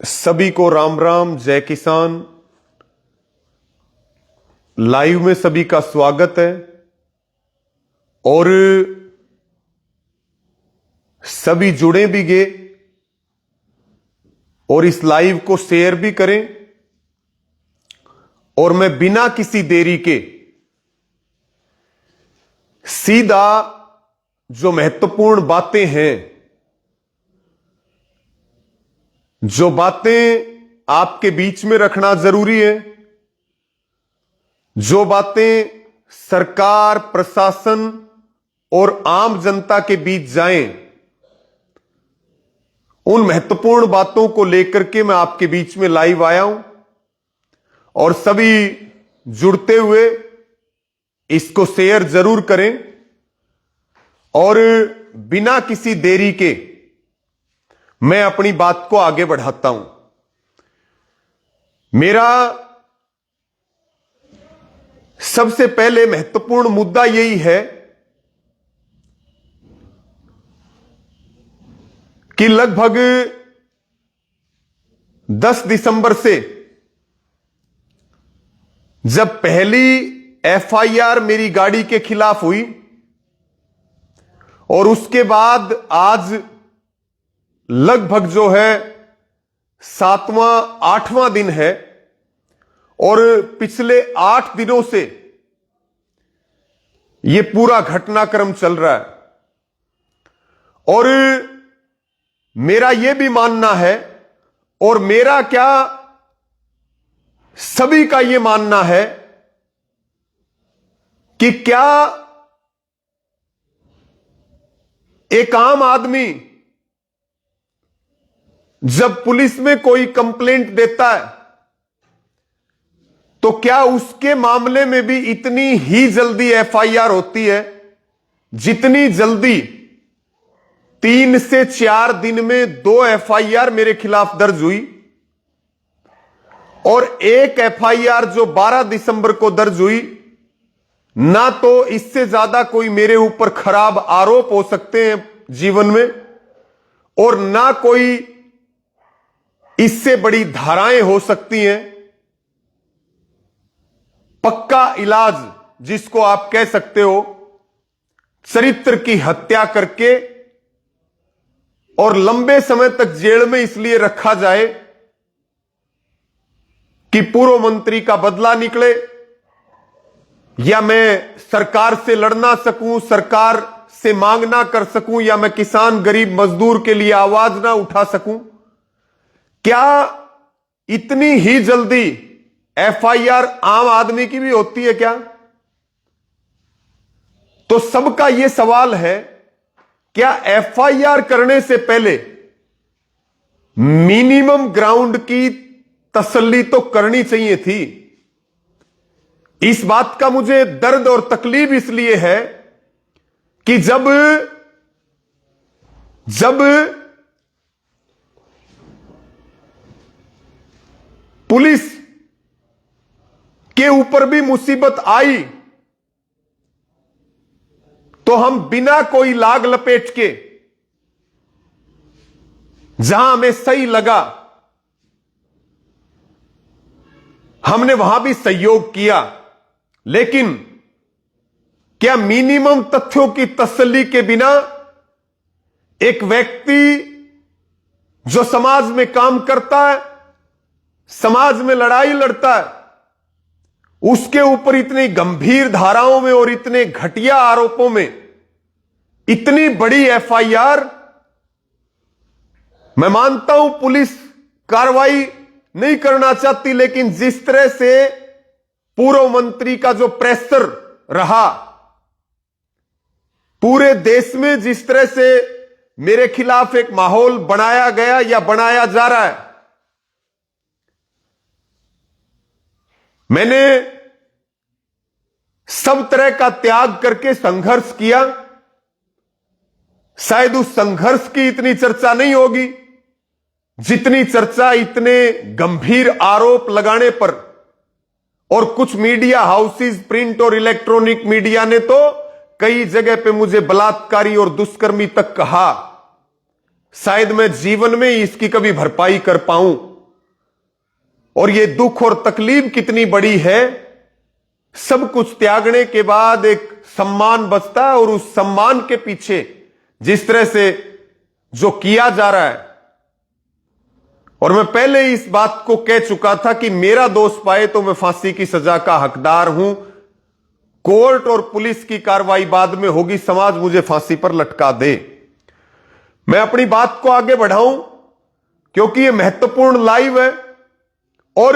सभी को राम राम, जय किसान। लाइव में सभी का स्वागत है और सभी जुड़े भी गए और इस लाइव को शेयर भी करें। और मैं बिना किसी देरी के सीधा जो महत्वपूर्ण बातें हैं, जो बातें आपके बीच में रखना जरूरी है, जो बातें सरकार, प्रशासन और आम जनता के बीच जाएं, उन महत्वपूर्ण बातों को लेकर के मैं आपके बीच में लाइव आया हूं। और सभी जुड़ते हुए इसको शेयर जरूर करें और बिना किसी देरी के मैं अपनी बात को आगे बढ़ाता हूं। मेरा सबसे पहले महत्वपूर्ण मुद्दा यही है कि लगभग 10 दिसंबर से जब पहली एफआईआर मेरी गाड़ी के खिलाफ हुई और उसके बाद आज लगभग जो है 7वां 8वां दिन है और पिछले 8 दिनों से यह पूरा घटनाक्रम चल रहा है। और मेरा यह भी मानना है और मेरा क्या सभी का यह मानना है कि क्या एक आम आदमी जब पुलिस में कोई कंप्लेंट देता है तो क्या उसके मामले में भी इतनी ही जल्दी एफआईआर होती है जितनी जल्दी 3 से 4 दिन में 2 एफआईआर मेरे खिलाफ दर्ज हुई और एक एफआईआर जो 12 दिसंबर को दर्ज हुई। ना तो इससे ज्यादा कोई मेरे ऊपर खराब आरोप हो सकते हैं जीवन में और ना कोई इससे बड़ी धाराएं हो सकती हैं। पक्का इलाज जिसको आप कह सकते हो, चरित्र की हत्या करके और लंबे समय तक जेल में इसलिए रखा जाए कि पूर्व मंत्री का बदला निकले या मैं सरकार से लड़ ना सकूं, सरकार से मांग ना कर सकूं, या मैं किसान गरीब मजदूर के लिए आवाज ना उठा सकूं। क्या इतनी ही जल्दी एफआईआर आम आदमी की भी होती है क्या? तो सबका यह सवाल है, क्या एफआईआर करने से पहले मिनिमम ग्राउंड की तसल्ली तो करनी चाहिए थी? इस बात का मुझे दर्द और तकलीफ इसलिए है कि जब पुलिस के ऊपर भी मुसीबत आई तो हम बिना कोई लाग लपेट के जहां हमें सही लगा हमने वहां भी सहयोग किया। लेकिन क्या मिनिमम तथ्यों की तसल्ली के बिना एक व्यक्ति जो समाज में काम करता है, समाज में लड़ाई लड़ता है, उसके ऊपर इतनी गंभीर धाराओं में और इतने घटिया आरोपों में इतनी बड़ी एफआईआर? मैं मानता हूं पुलिस कार्रवाई नहीं करना चाहती, लेकिन जिस तरह से पूर्व मंत्री का जो प्रेशर रहा पूरे देश में, जिस तरह से मेरे खिलाफ एक माहौल बनाया गया या बनाया जा रहा है, मैंने सब तरह का त्याग करके संघर्ष किया। शायद उस संघर्ष की इतनी चर्चा नहीं होगी जितनी चर्चा इतने गंभीर आरोप लगाने पर। और कुछ मीडिया हाउसेस, प्रिंट और इलेक्ट्रॉनिक मीडिया ने तो कई जगह पे मुझे बलात्कारी और दुष्कर्मी तक कहा। शायद मैं जीवन में इसकी कभी भरपाई कर पाऊं। और ये दुख और तकलीफ कितनी बड़ी है। सब कुछ त्यागने के बाद एक सम्मान बचता है, और उस सम्मान के पीछे जिस तरह से जो किया जा रहा है, और मैं पहले ही इस बात को कह चुका था कि मेरा दोष पाए तो मैं फांसी की सजा का हकदार हूं। कोर्ट और पुलिस की कार्रवाई बाद में होगी, समाज मुझे फांसी पर लटका दे। मैं अपनी बात को आगे बढ़ाऊं क्योंकि यह महत्वपूर्ण लाइव है, और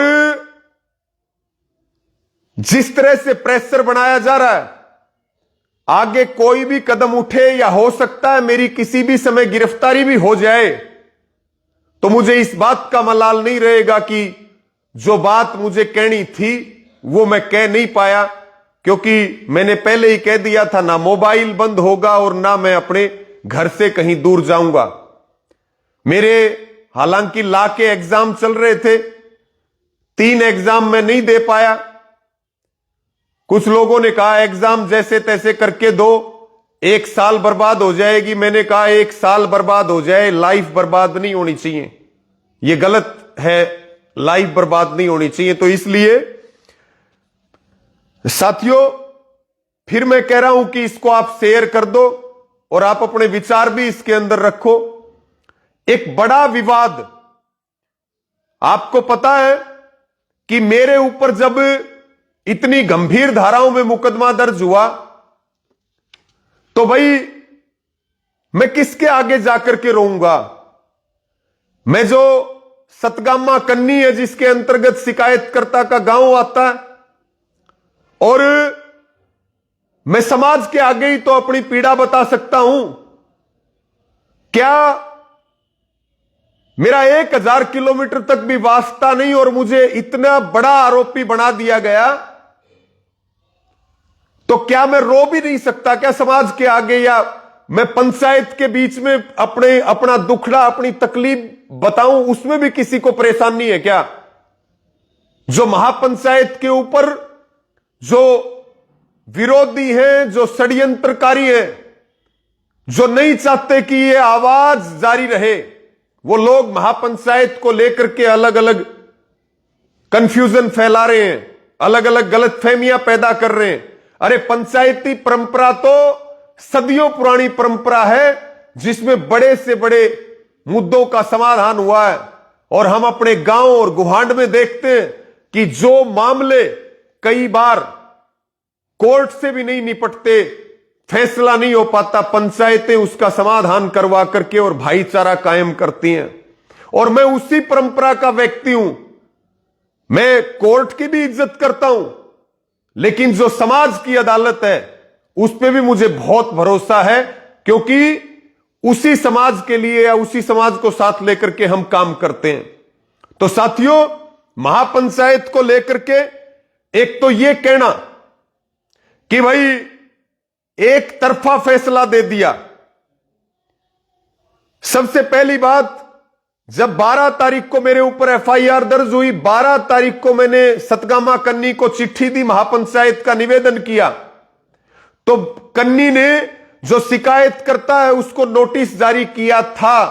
जिस तरह से प्रेशर बनाया जा रहा है, आगे कोई भी कदम उठे या हो सकता है मेरी किसी भी समय गिरफ्तारी भी हो जाए, तो मुझे इस बात का मलाल नहीं रहेगा कि जो बात मुझे कहनी थी वो मैं कह नहीं पाया, क्योंकि मैंने पहले ही कह दिया था ना मोबाइल बंद होगा और ना मैं अपने घर से कहीं दूर जाऊंगा। मेरे हालांकि लॉ के एग्जाम चल रहे थे, 3 एग्जाम मैं नहीं दे पाया। कुछ लोगों ने कहा एग्जाम जैसे तैसे करके दो, 1 साल बर्बाद हो जाएगी। मैंने कहा 1 साल बर्बाद हो जाए, लाइफ बर्बाद नहीं होनी चाहिए। यह गलत है, लाइफ बर्बाद नहीं होनी चाहिए। तो इसलिए साथियों, फिर मैं कह रहा हूं कि इसको आप शेयर कर दो और आप अपने विचार भी इसके अंदर रखो। एक बड़ा विवाद, आपको पता है कि मेरे ऊपर जब इतनी गंभीर धाराओं में मुकदमा दर्ज हुआ, तो भाई मैं किसके आगे जाकर के रोऊंगा। मैं जो सतगामा कन्नी है, जिसके अंतर्गत शिकायतकर्ता का गांव आता है, और मैं समाज के आगे ही तो अपनी पीड़ा बता सकता हूं। क्या मेरा 1000 किलोमीटर तक भी वास्ता नहीं और मुझे इतना बड़ा आरोपी बना दिया गया, तो क्या मैं रो भी नहीं सकता क्या समाज के आगे, या मैं पंचायत के बीच में अपना दुखड़ा, अपनी तकलीफ बताऊं, उसमें भी किसी को परेशानी है क्या। जो महापंचायत के ऊपर जो विरोधी हैं, जो षड्यंत्रकारी हैं, जो नहीं चाहते कि यह आवाज जारी रहे, वो लोग महापंचायत को लेकर के अलग अलग कंफ्यूजन फैला रहे हैं, अलग अलग गलतफहमियां पैदा कर रहे हैं। अरे पंचायती परंपरा तो सदियों पुरानी परंपरा है, जिसमें बड़े से बड़े मुद्दों का समाधान हुआ है। और हम अपने गांव और गुहांड में देखते हैं कि जो मामले कई बार कोर्ट से भी नहीं निपटते, फैसला नहीं हो पाता, पंचायतें उसका समाधान करवा करके और भाईचारा कायम करती हैं। और मैं उसी परंपरा का व्यक्ति हूं। मैं कोर्ट की भी इज्जत करता हूं, लेकिन जो समाज की अदालत है उस पर भी मुझे बहुत भरोसा है, क्योंकि उसी समाज के लिए या उसी समाज को साथ लेकर के हम काम करते हैं। तो साथियों, महापंचायत को लेकर के एक तो यह कहना कि भाई एक तरफा फैसला दे दिया। सबसे पहली बात, जब 12 तारीख को मेरे ऊपर एफआईआर दर्ज हुई, 12 तारीख को मैंने सतगामा कन्नी को चिट्ठी दी, महापंचायत का निवेदन किया, तो कन्नी ने जो शिकायत करता है उसको नोटिस जारी किया था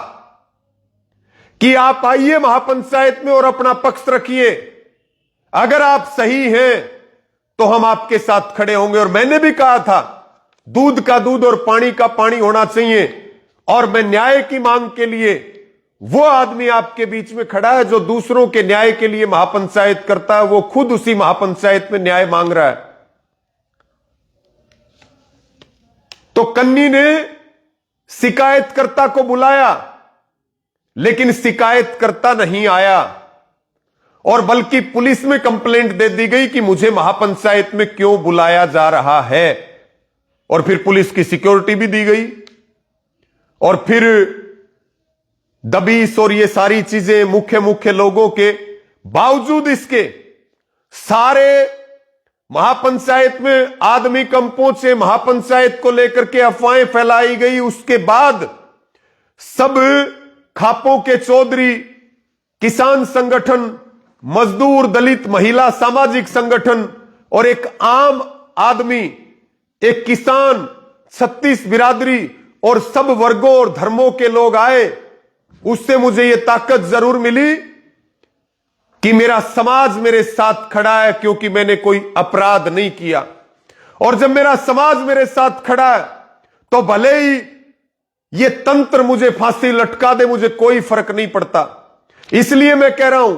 कि आप आइए महापंचायत में और अपना पक्ष रखिए, अगर आप सही हैं तो हम आपके साथ खड़े होंगे। और मैंने भी कहा था दूध का दूध और पानी का पानी होना चाहिए, और मैं न्याय की मांग के लिए वो आदमी आपके बीच में खड़ा है जो दूसरों के न्याय के लिए महापंचायत करता है, वो खुद उसी महापंचायत में न्याय मांग रहा है। तो कन्नी ने शिकायतकर्ता को बुलाया, लेकिन शिकायतकर्ता नहीं आया, और बल्कि पुलिस में कंप्लेंट दे दी गई कि मुझे महापंचायत में क्यों बुलाया जा रहा है। और फिर पुलिस की सिक्योरिटी भी दी गई, और फिर दबीस और ये सारी चीजें मुख्य लोगों के बावजूद इसके सारे महापंचायत में आदमी कम पहुंचे, महापंचायत को लेकर के अफवाहें फैलाई गई। उसके बाद सब खापों के चौधरी, किसान संगठन, मजदूर, दलित, महिला, सामाजिक संगठन और एक आम आदमी, एक किसान, 36 बिरादरी और सब वर्गों और धर्मों के लोग आए। उससे मुझे यह ताकत जरूर मिली कि मेरा समाज मेरे साथ खड़ा है क्योंकि मैंने कोई अपराध नहीं किया। और जब मेरा समाज मेरे साथ खड़ा है तो भले ही ये तंत्र मुझे फांसी लटका दे, मुझे कोई फर्क नहीं पड़ता। इसलिए मैं कह रहा हूं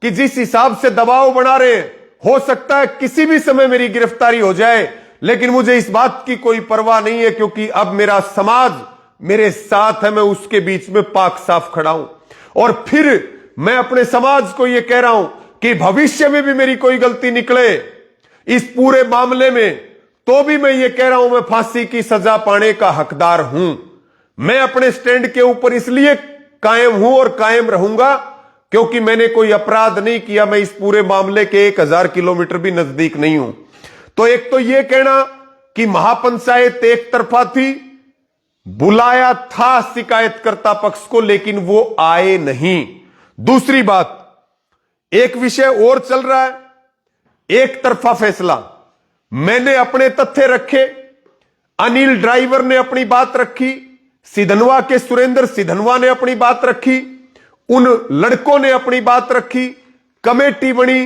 कि जिस हिसाब से दबाव बना रहे हैं, हो सकता है किसी भी समय मेरी गिरफ्तारी हो जाए, लेकिन मुझे इस बात की कोई परवाह नहीं है क्योंकि अब मेरा समाज मेरे साथ है, मैं उसके बीच में पाक साफ खड़ा हूं। और फिर मैं अपने समाज को यह कह रहा हूं कि भविष्य में भी मेरी कोई गलती निकले इस पूरे मामले में, तो भी मैं ये कह रहा हूं मैं फांसी की सजा पाने का हकदार हूं। मैं अपने स्टैंड के ऊपर इसलिए कायम हूं और कायम रहूंगा क्योंकि मैंने कोई अपराध नहीं किया। मैं इस पूरे मामले के 1000 किलोमीटर भी नजदीक नहीं हूं। तो एक तो यह कहना कि महापंचायत एक तरफा थी, बुलाया था शिकायतकर्ता पक्ष को लेकिन वो आए नहीं। दूसरी बात, एक विषय और चल रहा है, एक तरफा फैसला। मैंने अपने तथ्य रखे, अनिल ड्राइवर ने अपनी बात रखी, सिधनवा के सुरेंद्र सिधनवा ने अपनी बात रखी, उन लड़कों ने अपनी बात रखी, कमेटी बनी,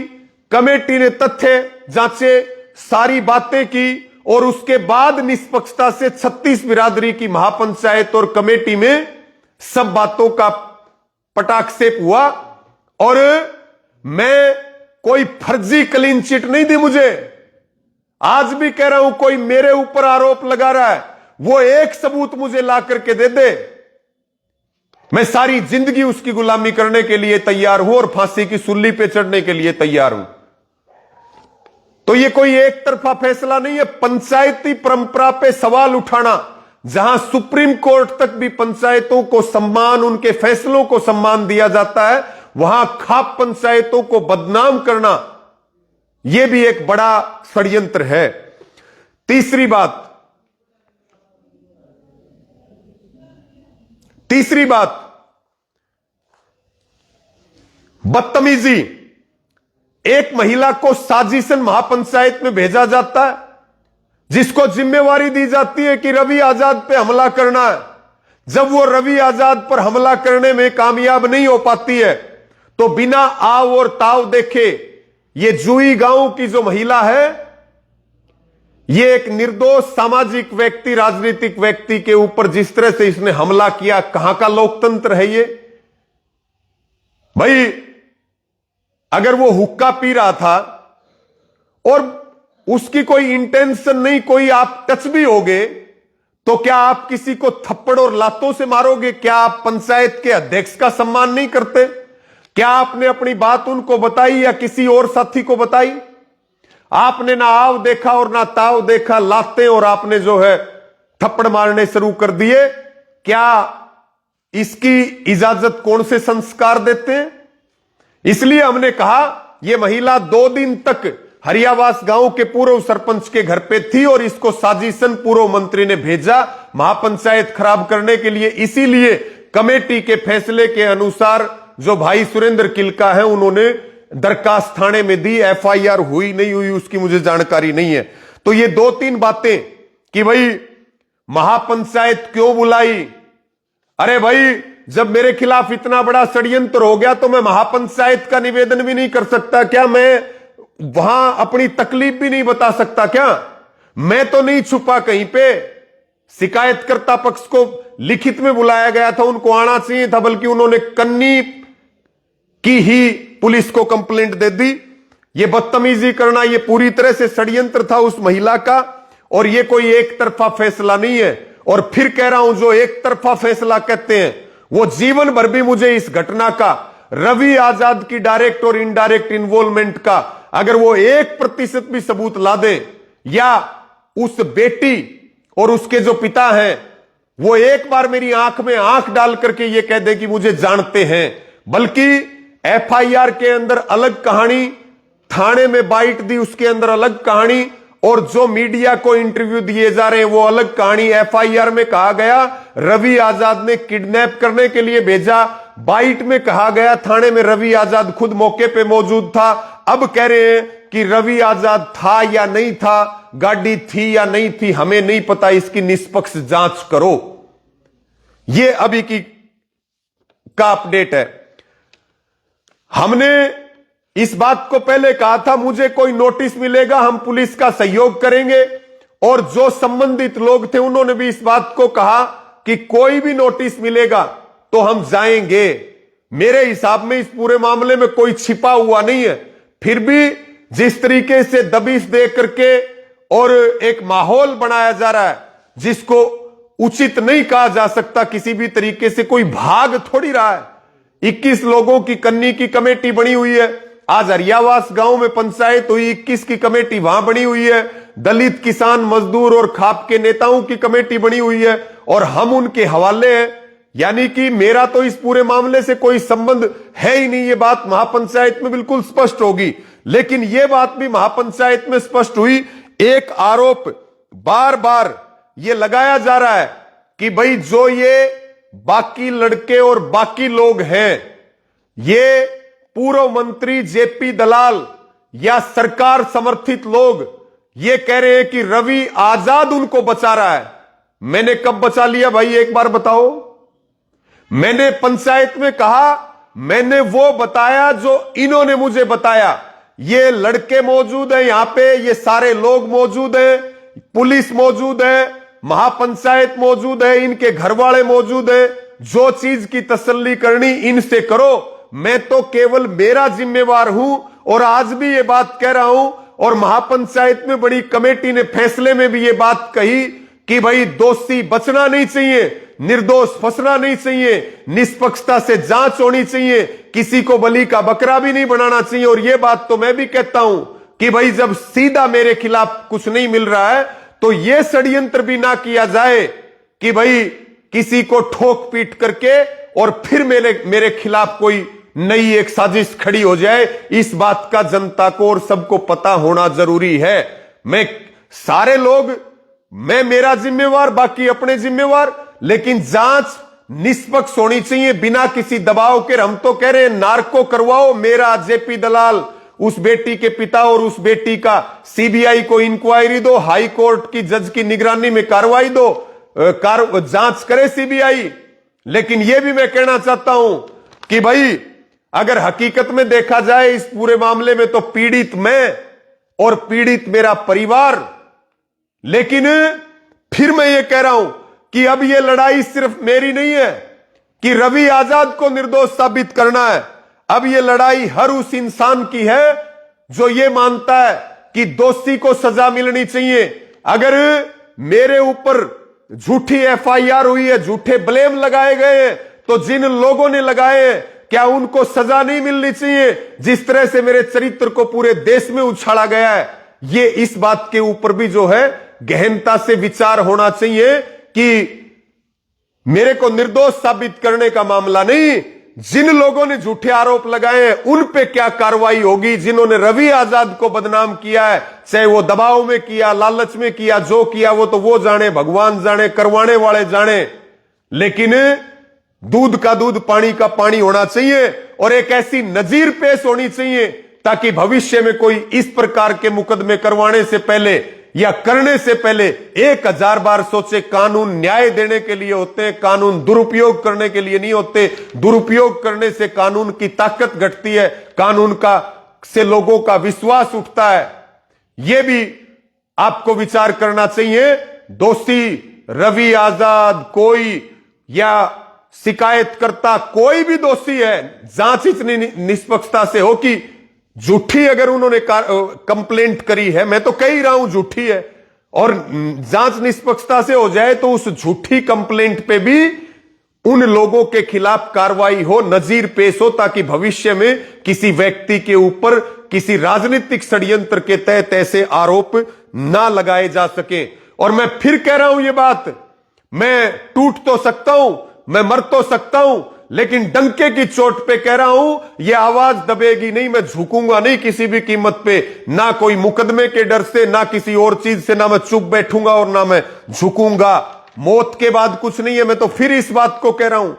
कमेटी ने तथ्य जांचे, सारी बातें की और उसके बाद निष्पक्षता से 36 बिरादरी की महापंचायत और कमेटी में सब बातों का पटाक्षेप हुआ। और मैं कोई फर्जी क्लीन चिट नहीं दी मुझे। आज भी कह रहा हूं, कोई मेरे ऊपर आरोप लगा रहा है, वो एक सबूत मुझे ला करके दे दे, मैं सारी जिंदगी उसकी गुलामी करने के लिए तैयार हूं और फांसी की सूली पे चढ़ने के लिए तैयार हूं। तो ये कोई एक तरफा फैसला नहीं है। पंचायती परंपरा पे सवाल उठाना, जहां सुप्रीम कोर्ट तक भी पंचायतों को सम्मान, उनके फैसलों को सम्मान दिया जाता है, वहां खाप पंचायतों को बदनाम करना, यह भी एक बड़ा षड्यंत्र है। तीसरी बात, बदतमीजी। एक महिला को साजिशन महापंचायत में भेजा जाता है, जिसको जिम्मेवारी दी जाती है कि रवि आजाद पे हमला करना है। जब वो रवि आजाद पर हमला करने में कामयाब नहीं हो पाती है तो बिना आव और ताव देखे ये जुई गांव की जो महिला है, ये एक निर्दोष सामाजिक व्यक्ति, राजनीतिक व्यक्ति के ऊपर जिस तरह से इसने हमला किया, कहां का लोकतंत्र है ये भाई? अगर वो हुक्का पी रहा था और उसकी कोई इंटेंशन नहीं, कोई आप टच भी होगे तो क्या आप किसी को थप्पड़ और लातों से मारोगे? क्या आप पंचायत के अध्यक्ष का सम्मान नहीं करते? क्या आपने अपनी बात उनको बताई या किसी और साथी को बताई? आपने ना आव देखा और ना ताव देखा, लाते और आपने जो है थप्पड़ मारने शुरू कर दिए। क्या इसकी इजाजत कौन से संस्कार देते हैं? इसलिए हमने कहा यह महिला 2 दिन तक हरियावास गांव के पूर्व सरपंच के घर पे थी और इसको साजिशन पूर्व मंत्री ने भेजा महापंचायत खराब करने के लिए। इसीलिए कमेटी के फैसले के अनुसार जो भाई सुरेंद्र किलका है, उन्होंने दरखास्त थाने में दी। एफआईआर हुई नहीं हुई उसकी मुझे जानकारी नहीं है। तो ये 2-3 बातें कि भाई महापंचायत क्यों बुलाई। अरे भाई, जब मेरे खिलाफ इतना बड़ा षड्यंत्र हो गया तो मैं महापंचायत का निवेदन भी नहीं कर सकता क्या? मैं वहां अपनी तकलीफ भी नहीं बता सकता क्या? मैं तो नहीं छुपा कहीं पे। शिकायतकर्ता पक्ष को लिखित में बुलाया गया था, उनको आना चाहिए था, बल्कि उन्होंने कन्नी की ही पुलिस को कंप्लेंट दे दी। ये बदतमीजी करना, ये पूरी तरह से षड्यंत्र था उस महिला का और ये कोई एक तरफा फैसला नहीं है। और फिर कह रहा हूं, जो एक तरफा फैसला कहते हैं वो जीवन भर भी मुझे इस घटना का, रवि आजाद की डायरेक्ट और इनडायरेक्ट इन्वॉल्वमेंट का अगर वो 1% भी सबूत ला दे, या उस बेटी और उसके जो पिता हैं वो एक बार मेरी आंख में आंख डाल करके ये कह दे कि मुझे जानते हैं, बल्कि एफआईआर के अंदर अलग कहानी, थाने में बाइट दी उसके अंदर अलग कहानी, और जो मीडिया को इंटरव्यू दिए जा रहे हैं वो अलग कहानी। एफआईआर में कहा गया रवि आजाद ने किडनैप करने के लिए भेजा, बाइट में कहा गया थाने में रवि आजाद खुद मौके पे मौजूद था। अब कह रहे हैं कि रवि आजाद था या नहीं था, गाड़ी थी या नहीं थी, हमें नहीं पता, इसकी निष्पक्ष जांच करो। यह अभी की का अपडेट है। हमने इस बात को पहले कहा था, मुझे कोई नोटिस मिलेगा हम पुलिस का सहयोग करेंगे, और जो संबंधित लोग थे उन्होंने भी इस बात को कहा कि कोई भी नोटिस मिलेगा तो हम जाएंगे। मेरे हिसाब में इस पूरे मामले में कोई छिपा हुआ नहीं है। फिर भी जिस तरीके से दबिश दे करके और एक माहौल बनाया जा रहा है जिसको उचित नहीं कहा जा सकता किसी भी तरीके से, कोई भाग थोड़ी रहा है। 21 लोगों की कन्नी की कमेटी बनी हुई है। आज हरियावास गांव में पंचायत हुई, 21 की कमेटी वहां बनी हुई है। दलित, किसान, मजदूर और खाप के नेताओं की कमेटी बनी हुई है और हम उनके हवाले हैं। यानी कि मेरा तो इस पूरे मामले से कोई संबंध है ही नहीं। ये बात महापंचायत में बिल्कुल स्पष्ट होगी। लेकिन यह बात भी महापंचायत में स्पष्ट हुई। एक आरोप बार बार यह लगाया जा रहा है कि भाई जो ये बाकी लड़के और बाकी लोग हैं, ये पूर्व मंत्री जेपी दलाल या सरकार समर्थित लोग ये कह रहे हैं कि रवि आजाद उनको बचा रहा है। मैंने कब बचा लिया भाई, एक बार बताओ। मैंने पंचायत में कहा, मैंने वो बताया जो इन्होंने मुझे बताया। ये लड़के मौजूद हैं यहां पे, ये सारे लोग मौजूद हैं, पुलिस मौजूद है, महापंचायत मौजूद है, इनके घर वाले मौजूद हैं। जो चीज की तसल्ली करनी इनसे करो। मैं तो केवल मेरा जिम्मेवार हूं और आज भी ये बात कह रहा हूं। और महापंचायत में बड़ी कमेटी ने फैसले में भी ये बात कही कि भाई दोषी बचना नहीं चाहिए, निर्दोष फंसना नहीं चाहिए, निष्पक्षता से जांच होनी चाहिए, किसी को बलि का बकरा भी नहीं बनाना चाहिए। और यह बात तो मैं भी कहता हूं कि भाई जब सीधा मेरे खिलाफ कुछ नहीं मिल रहा है तो यह षड्यंत्र भी ना किया जाए कि भाई किसी को ठोक पीट करके और फिर मेरे खिलाफ कोई नई एक साजिश खड़ी हो जाए। इस बात का जनता को और सबको पता होना जरूरी है। मैं सारे लोग, मैं मेरा जिम्मेवार, बाकी अपने जिम्मेवार, लेकिन जांच निष्पक्ष होनी चाहिए बिना किसी दबाव के। हम तो कह रहे हैं नार्को करवाओ, मेरा जेपी दलाल, उस बेटी के पिता और उस बेटी का सीबीआई को इंक्वायरी दो, हाई कोर्ट की जज की निगरानी में कार्रवाई दो, जांच करे सीबीआई। लेकिन यह भी मैं कहना चाहता हूं कि भाई अगर हकीकत में देखा जाए इस पूरे मामले में तो पीड़ित मैं और पीड़ित मेरा परिवार। लेकिन फिर मैं ये कह रहा हूं कि अब ये लड़ाई सिर्फ मेरी नहीं है कि रवि आजाद को निर्दोष साबित करना है। अब ये लड़ाई हर उस इंसान की है जो ये मानता है कि दोषी को सजा मिलनी चाहिए। अगर मेरे ऊपर झूठी एफआईआर हुई है, झूठे ब्लेम लगाए गए हैं, तो जिन लोगों ने लगाए हैं क्या उनको सजा नहीं मिलनी चाहिए? जिस तरह से मेरे चरित्र को पूरे देश में उछाला गया है, ये इस बात के ऊपर भी जो है गहनता से विचार होना चाहिए कि मेरे को निर्दोष साबित करने का मामला नहीं, जिन लोगों ने झूठे आरोप लगाए हैं उन पे क्या कार्रवाई होगी। जिन्होंने रवि आजाद को बदनाम किया है, चाहे वो दबाव में किया, लालच में किया, जो किया वो तो वो जाने, भगवान जाने, करवाने वाले जाने। लेकिन दूध का दूध, पानी का पानी होना चाहिए और एक ऐसी नजीर पेश होनी चाहिए ताकि भविष्य में कोई इस प्रकार के मुकदमे करवाने से पहले या करने से पहले 1000 बार सोचे। कानून न्याय देने के लिए होते हैं, कानून दुरुपयोग करने के लिए नहीं होते। दुरुपयोग करने से कानून की ताकत घटती है, कानून का से लोगों का विश्वास उठता है। यह भी आपको विचार करना चाहिए। दोषी रवि आजाद कोई या शिकायतकर्ता कोई भी दोषी है, जांच इतनी निष्पक्षता से हो कि झूठी अगर उन्होंने कंप्लेंट करी है, मैं तो कह ही रहा हूं झूठी है, और जांच निष्पक्षता से हो जाए तो उस झूठी कंप्लेंट पे भी उन लोगों के खिलाफ कार्रवाई हो, नजीर पेश हो, ताकि भविष्य में किसी व्यक्ति के ऊपर किसी राजनीतिक षड्यंत्र के तहत ऐसे आरोप ना लगाए जा सके। और मैं फिर कह रहा हूं ये बात, मैं टूट तो सकता हूं, मैं मर तो सकता हूं, लेकिन डंके की चोट पे कह रहा हूं यह आवाज दबेगी नहीं। मैं झुकूंगा नहीं किसी भी कीमत पे, ना कोई मुकदमे के डर से, ना किसी और चीज से, ना मैं चुप बैठूंगा और ना मैं झुकूंगा। मौत के बाद कुछ नहीं है। मैं तो फिर इस बात को कह रहा हूं,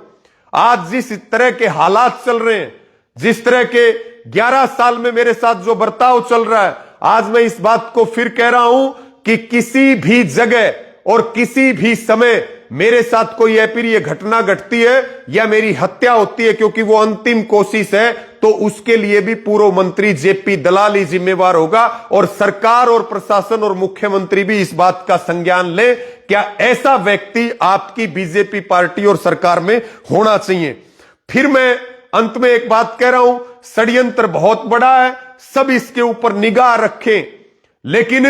आज जिस तरह के हालात चल रहे हैं, जिस तरह के 11 साल में मेरे साथ जो बर्ताव चल रहा है, आज मैं इस बात को फिर कह रहा हूं कि किसी भी जगह और किसी भी समय मेरे साथ कोई अप्रिय घटना घटती है या मेरी हत्या होती है, क्योंकि वो अंतिम कोशिश है, तो उसके लिए भी पूर्व मंत्री जेपी दलाल ही जिम्मेवार होगा। और सरकार और प्रशासन और मुख्यमंत्री भी इस बात का संज्ञान ले, क्या ऐसा व्यक्ति आपकी बीजेपी पार्टी और सरकार में होना चाहिए। फिर मैं अंत में एक बात कह रहा हूं, षड्यंत्र बहुत बड़ा है, सब इसके ऊपर निगाह रखें, लेकिन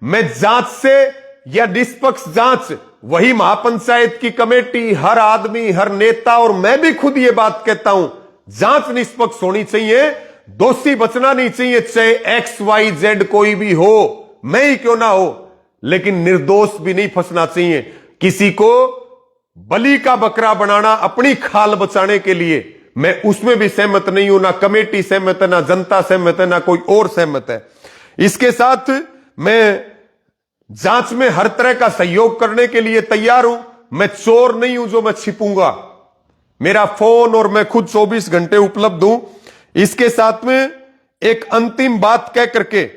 मैं जांच से या निष्पक्ष जांच, वही महापंचायत की कमेटी, हर आदमी, हर नेता और मैं भी खुद ये बात कहता हूं, जांच निष्पक्ष होनी चाहिए, दोषी बचना नहीं चाहिए, चाहे XYZ कोई भी हो, मैं ही क्यों ना हो, लेकिन निर्दोष भी नहीं फंसना चाहिए। किसी को बलि का बकरा बनाना अपनी खाल बचाने के लिए, मैं उसमें भी सहमत नहीं हूं। ना कमेटी सहमत है, ना जनता सहमत है, ना कोई और सहमत है। इसके साथ मैं जांच में हर तरह का सहयोग करने के लिए तैयार हूं। मैं चोर नहीं हूं जो मैं छिपूंगा, मेरा फोन और मैं खुद 24 घंटे उपलब्ध हूं। इसके साथ में एक अंतिम बात कह करके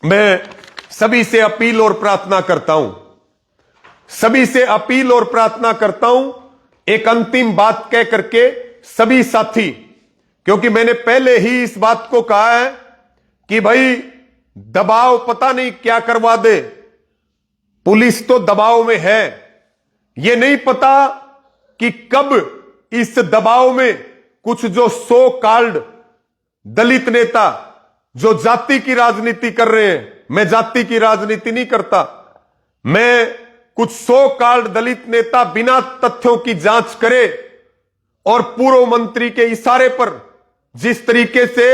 मैं सभी से अपील और प्रार्थना करता हूं, सभी से अपील और प्रार्थना करता हूं, एक अंतिम बात कह करके सभी साथी, क्योंकि मैंने पहले ही इस बात को कहा है कि भाई दबाव पता नहीं क्या करवा दे, पुलिस तो दबाव में है, यह नहीं पता कि कब इस दबाव में कुछ जो सो कॉल्ड दलित नेता जो जाति की राजनीति कर रहे हैं, मैं जाति की राजनीति नहीं करता, मैं कुछ सो कॉल्ड दलित नेता बिना तथ्यों की जांच करे और पूर्व मंत्री के इशारे पर जिस तरीके से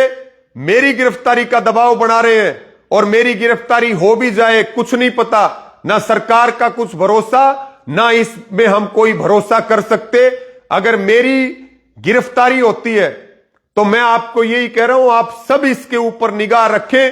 मेरी गिरफ्तारी का दबाव बना रहे हैं, और मेरी गिरफ्तारी हो भी जाए कुछ नहीं पता, ना सरकार का कुछ भरोसा, ना इसमें हम कोई भरोसा कर सकते। अगर मेरी गिरफ्तारी होती है तो मैं आपको यही कह रहा हूं, आप सब इसके ऊपर निगाह रखें।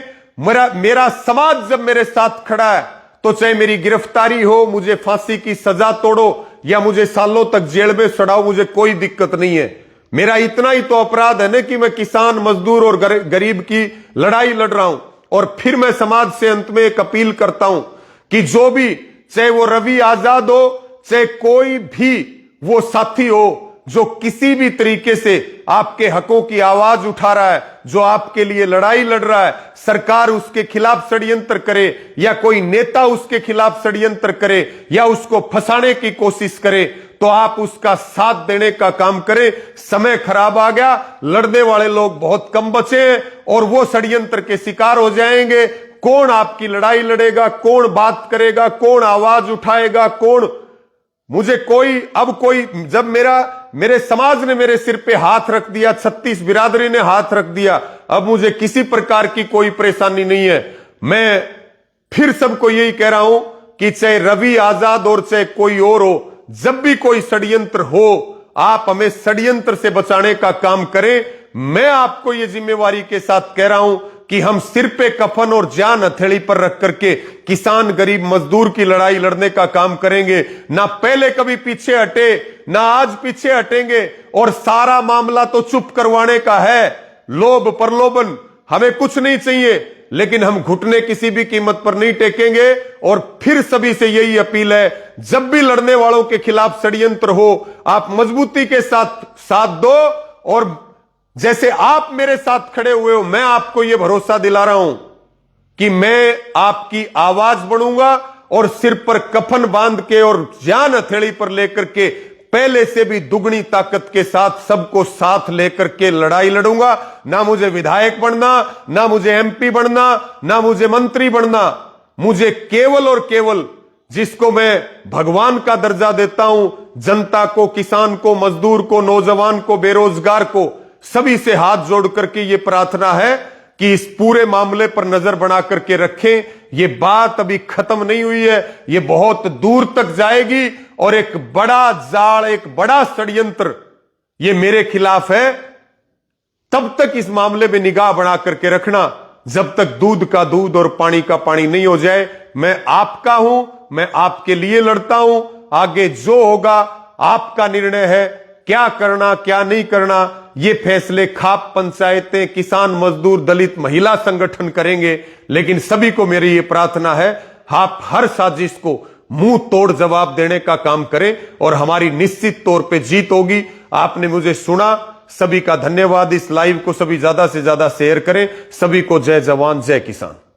मेरा समाज जब मेरे साथ खड़ा है, तो चाहे मेरी गिरफ्तारी हो, मुझे फांसी की सजा तोड़ो या मुझे सालों तक जेल में सड़ाओ, मुझे कोई दिक्कत नहीं है। मेरा इतना ही तो अपराध है ना कि मैं किसान, मजदूर और गरीब की लड़ाई लड़ रहा हूं। और फिर मैं समाज से अंत में एक अपील करता हूं कि जो भी, चाहे वो रवि आजाद हो, चाहे कोई भी वो साथी हो जो किसी भी तरीके से आपके हकों की आवाज उठा रहा है, जो आपके लिए लड़ाई लड़ रहा है, सरकार उसके खिलाफ षड्यंत्र करे या कोई नेता उसके खिलाफ षड्यंत्र करे या उसको फंसाने की कोशिश करे, तो आप उसका साथ देने का काम करें। समय खराब आ गया, लड़ने वाले लोग बहुत कम बचे हैं और वो षड्यंत्र के शिकार हो जाएंगे। कौन आपकी लड़ाई लड़ेगा, कौन बात करेगा, कौन आवाज उठाएगा, कौन, मुझे कोई जब मेरे समाज ने मेरे सिर पे हाथ रख दिया, 36 बिरादरी ने हाथ रख दिया, अब मुझे किसी प्रकार की कोई परेशानी नहीं है। मैं फिर सबको यही कह रहा हूं कि चाहे रवि आजाद और चाहे कोई और हो, जब भी कोई षड्यंत्र हो, आप हमें षड्यंत्र से बचाने का काम करें। मैं आपको यह जिम्मेवारी के साथ कह रहा हूं कि हम सिर पे कफन और जान हथेली पर रख करके किसान, गरीब, मजदूर की लड़ाई लड़ने का काम करेंगे। ना पहले कभी पीछे हटे, ना आज पीछे हटेंगे। और सारा मामला तो चुप करवाने का है। लोभ प्रलोभन हमें कुछ नहीं चाहिए, लेकिन हम घुटने किसी भी कीमत पर नहीं टेकेंगे। और फिर सभी से यही अपील है, जब भी लड़ने वालों के खिलाफ षड्यंत्र हो, आप मजबूती के साथ दो। और जैसे आप मेरे साथ खड़े हुए हो, मैं आपको यह भरोसा दिला रहा हूं कि मैं आपकी आवाज बनूंगा और सिर पर कफन बांध के और जान हथेली पर लेकर के पहले से भी दुगनी ताकत के साथ सबको साथ लेकर के लड़ाई लड़ूंगा। ना मुझे विधायक बनना, ना मुझे एमपी बनना, ना मुझे मंत्री बनना, मुझे केवल और केवल जिसको मैं भगवान का दर्जा देता हूं, जनता को, किसान को, मजदूर को, नौजवान को, बेरोजगार को, सभी से हाथ जोड़ करके ये प्रार्थना है कि इस पूरे मामले पर नजर बना करके रखें। ये बात अभी खत्म नहीं हुई है, ये बहुत दूर तक जाएगी और एक बड़ा जाल, एक बड़ा षड्यंत्र ये मेरे खिलाफ है। तब तक इस मामले में निगाह बना करके रखना, जब तक दूध का दूध और पानी का पानी नहीं हो जाए। मैं आपका हूं, मैं आपके लिए लड़ता हूं। आगे जो होगा आपका निर्णय है, क्या करना क्या नहीं करना, ये फैसले खाप पंचायतें, किसान, मजदूर, दलित, महिला संगठन करेंगे। लेकिन सभी को मेरी ये प्रार्थना है, आप हर साजिश को मुंह तोड़ जवाब देने का काम करें और हमारी निश्चित तौर पे जीत होगी। आपने मुझे सुना, सभी का धन्यवाद। इस लाइव को सभी ज्यादा से ज्यादा शेयर करें। सभी को जय जवान जय किसान।